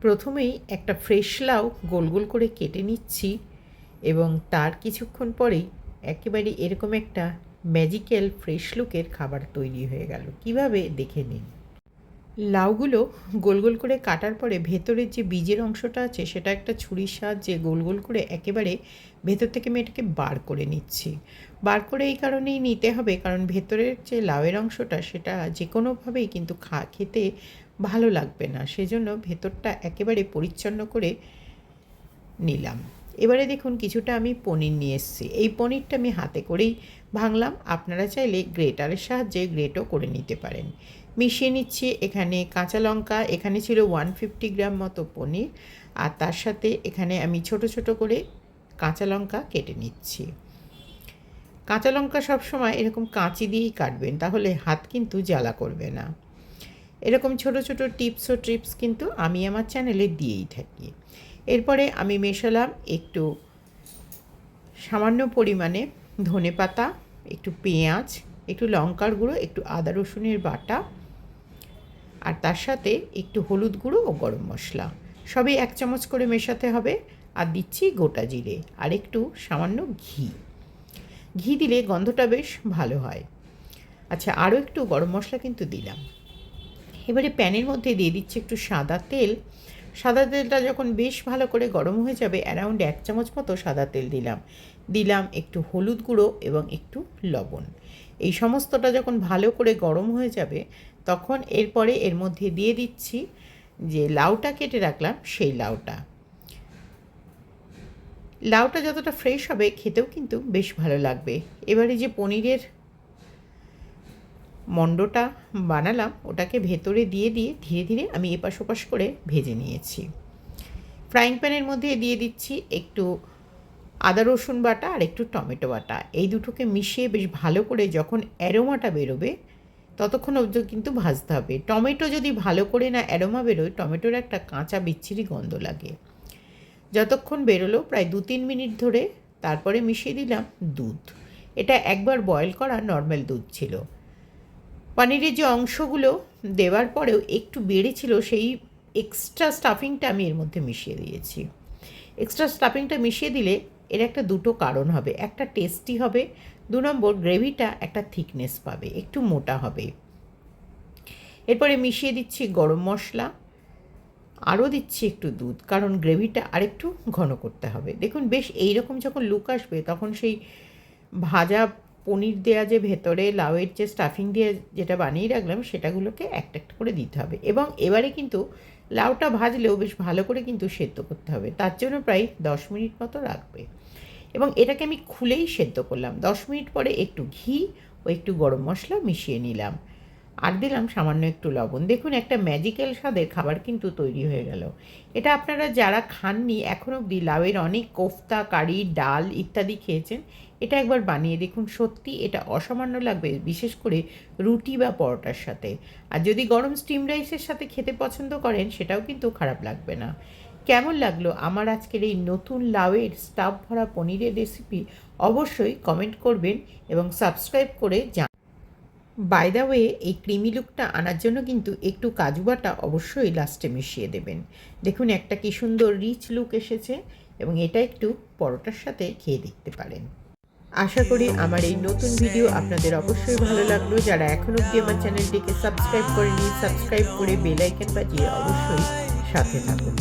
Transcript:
প্রথমেই একটা ফ্রেশ লাউ গোল গোল করে কেটে নিচ্ছি এবং তার কিছুক্ষণ পরেই একেবারে এরকম একটা ম্যাজিক্যাল ফ্রেশ লুকের খাবার তৈরি হয়ে গেল। কিভাবে দেখে নিন। লাউগুলো গোল গোল করে কাটার পরে ভেতরের যে বীজের অংশটা আছে সেটা একটা ছুরির সাহায্যে গোল গোল করে একেবারে ভেতর থেকে আমি এটাকে বার করে নিচ্ছি। বার করে এই কারণেই নিতে হবে কারণ ভেতরের যে লাউয়ের অংশটা সেটা যে কোনোভাবেই কিন্তু খেতে ভালো লাগবে না, সেজন্য ভেতরটা একেবারে পরিচ্ছন্ন করে নিলাম। এবারে দেখুন কিছুটা আমি পনির নিয়ে এসেছি। এই পনিরটা আমি হাতে করেই ভাঙলাম, আপনারা চাইলে গ্রেটারের সাহায্যে গ্রেটও করে নিতে পারেন। মিশিয়ে নিচ্ছি এখানে কাঁচা লঙ্কা, এখানে ছিল 150 গ্রাম মতো পনির, আর তার সাথে এখানে আমি ছোট ছোট করে কাঁচা লঙ্কা কেটে নিচ্ছি। কাঁচা লঙ্কা সবসময় এরকম কাঁচি দিয়েই কাটবেন, তাহলে হাত কিন্তু জ্বালা করবে না। এরকম ছোট ছোট টিপস ও ট্রিপস কিন্তু আমি আমার চ্যানেলে দিয়েই থাকি। এরপরে আমি মেশালাম একটু সামান্য পরিমাণে ধনেপাতা, একটু পেঁয়াজ, একটু লঙ্কার গুঁড়ো, একটু আদা রসুনের বাটা, আর তার সাথে একটু হলুদ গুঁড়ো ও গরম মশলা সবই 1 চামচ করে মেশাতে হবে। আর দিচ্ছি গোটা জিরে আর একটু সামান্য ঘি দিলে গন্ধটা বেশ ভালো হয়। আচ্ছা, আরও একটু গরম মশলা কিন্তু দিলাম। এবারে প্যানের মধ্যে দিয়ে দিচ্ছি একটু সাদা তেল। সাদা তেলটা যখন বেশ ভালো করে গরম হয়ে যাবে, অ্যারাউন্ড 1 চামচ মতো সাদা তেল দিলাম একটু হলুদ গুঁড়ো এবং একটু লবণ। এই সমস্তটা যখন ভালো করে গরম হয়ে যাবে তখন এরপরে এর মধ্যে দিয়ে দিচ্ছি যে লাউটা কেটে রাখলাম সেই লাউটা যতটা ফ্রেশ হবে খেতেও কিন্তু বেশ ভালো লাগবে। এবারে যে পনিরের মণ্ডটা বানালাম ওটাকে ভেতরে দিয়ে ধীরে ধীরে আমি এপাশ ওপাশ করে ভেজে নিয়েছি। ফ্রাইং প্যানের মধ্যে দিয়ে দিচ্ছি একটু আদা রসুন বাটা আর একটু টমেটো বাটা। এই দুটোকে মিশিয়ে বেশ ভালো করে যখন অ্যারোমাটা বেরোবে ততক্ষণ অবধি কিন্তু ভাজতে হবে। টমেটো যদি ভালো করে না অ্যারোমা বেরোয়, টমেটোর একটা কাঁচা বিচ্ছিরি গন্ধ লাগে। যতক্ষণ বেরোলো প্রায় 2-3 মিনিট ধরে, তারপরে মিশিয়ে দিলাম দুধ। এটা একবার বয়েল করা নর্মাল দুধ ছিল। পনিরের যে অংশগুলো দেওয়ার পরেও একটু বেড়েছিল, সেই এক্সট্রা স্টাফিংটা আমি এর মধ্যে মিশিয়ে দিয়েছি। এক্সট্রা স্টাফিংটা মিশিয়ে দিলে এর একটা দুটো কারণ হবে, একটা টেস্টি হবে, 2 নম্বর গ্রেভিটা একটা থিকনেস পাবে, একটু মোটা হবে। এরপরে মিশিয়ে দিচ্ছি গরম মশলা, আরও দিচ্ছি একটু দুধ, কারণ গ্রেভিটা আরেকটু ঘন করতে হবে। দেখুন বেশ এইরকম যখন লুক আসবে তখন সেই ভাজা পনির দেওয়া যে ভেতরে লাউয়ের যে স্টাফিং দিয়ে যেটা বানিয়ে রাখলাম সেটাগুলোকে একটা একটা করে দিতে হবে। এবং এবারে কিন্তু লাউটা ভাজলেও বেশ ভালো করে কিন্তু সেদ্ধ করতে হবে, তার জন্য প্রায় 10 মিনিট মতো রাখবে। এবং এটাকে আমি খুলেই সেদ্ধ করলাম। 10 মিনিট পরে একটু ঘি ও একটু গরম মশলা মিশিয়ে নিলাম, আর দিলাম সামান্য একটু লবণ। দেখুন একটা ম্যাজিক্যাল স্বাদের খাবার কিন্তু তৈরি হয়ে গেল। এটা আপনারা যারা খাননি এখনও অবধি, লাউয়ের অনেক কোফতা, কারি, ডাল ইত্যাদি খেয়েছেন, এটা একবার বানিয়ে দেখুন, সত্যি এটা অসামান্য লাগবে, বিশেষ করে রুটি বা পরোটার সাথে। আর যদি গরম স্টিম রাইসের সাথে খেতে পছন্দ করেন সেটাও কিন্তু খারাপ লাগবে না। কেমন লাগলো আমার আজকের এই নতুন লাউয়ের স্টাফ ভরা পনিরের রেসিপি অবশ্যই কমেন্ট করবেন এবং সাবস্ক্রাইব করে বাই দ্য ওয়ে, এই ক্রিমি লুকটা আনার জন্য কিন্তু একটু কাজু বাটা অবশ্যই লাস্টে মিশিয়ে দেবেন। দেখুন একটা কি সুন্দর রিচ লুক এসেছে, এবং এটা একটু পরোটার সাথে খেয়ে দেখতে পারেন। আশা করি আমার এই নতুন ভিডিও আপনাদের অবশ্যই ভালো লাগলো। যারা এখনও অবধি আমার চ্যানেলটিকে সাবস্ক্রাইব করেনি, সাবস্ক্রাইব করে বেল আইকন বাজিয়ে অবশ্যই সাথে থাকুন।